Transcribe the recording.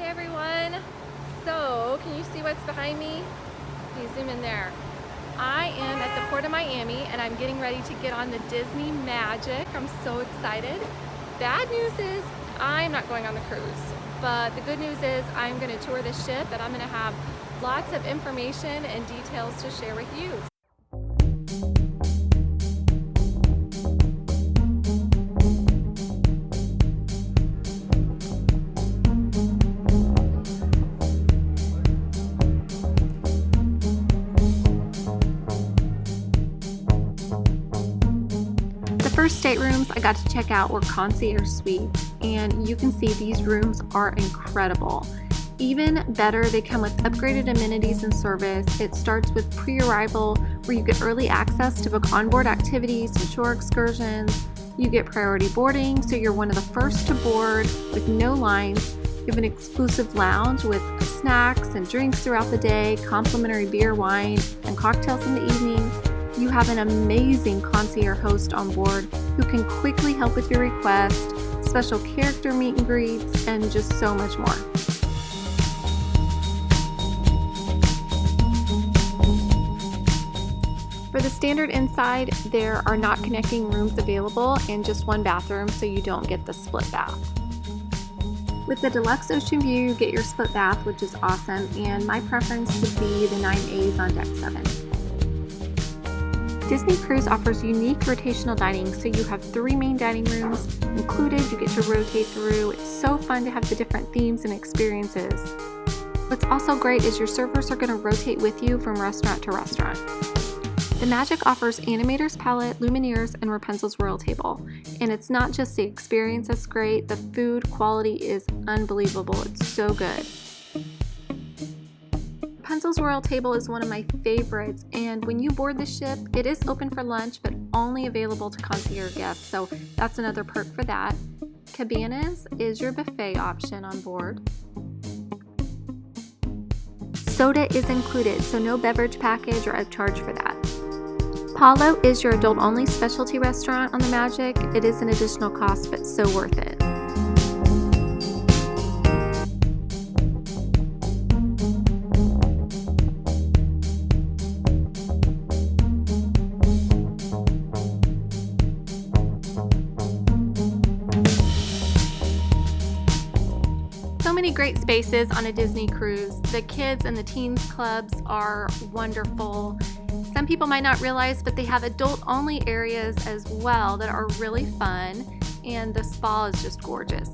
Hey everyone! So, can you see what's behind me? Can you zoom in there? I am at the Port of Miami and I'm getting ready to get on the Disney Magic. I'm so excited. Bad news is I'm not going on the cruise, but the good news is I'm going to tour the ship and I'm going to have lots of information and details to share with you. The first staterooms I got to check out were Concierge Suite, and you can see these rooms are incredible. Even better, they come with upgraded amenities and service. It starts with pre-arrival, where you get early access to book onboard activities and shore excursions. You get priority boarding, so you're one of the first to board with no lines. You have an exclusive lounge with snacks and drinks throughout the day, complimentary beer, wine, and cocktails in the evening. You have an amazing concierge host on board who can quickly help with your request, special character meet and greets, and just so much more. For the standard inside, there are not connecting rooms available and just one bathroom, so you don't get the split bath. With the deluxe ocean view, you get your split bath, which is awesome, and my preference would be the 9As on deck 7. Disney Cruise offers unique rotational dining, so you have 3 main dining rooms included. You get to rotate through. It's so fun to have the different themes and experiences. What's also great is your servers are going to rotate with you from restaurant to restaurant. The Magic offers Animator's Palette, Lumineers, and Rapunzel's Royal Table. And it's not just the experience that's great, the food quality is unbelievable. It's so good. Rapunzel's Royal Table is one of my favorites, and when you board the ship, it is open for lunch, but only available to concierge guests, so that's another perk for that. Cabanas is your buffet option on board. Soda is included, so no beverage package or upcharge for that. Palo is your adult-only specialty restaurant on the Magic. It is an additional cost, but so worth it. So many great spaces on a Disney cruise. The kids and the teens clubs are wonderful. Some people might not realize, but they have adult-only areas as well that are really fun, and the spa is just gorgeous.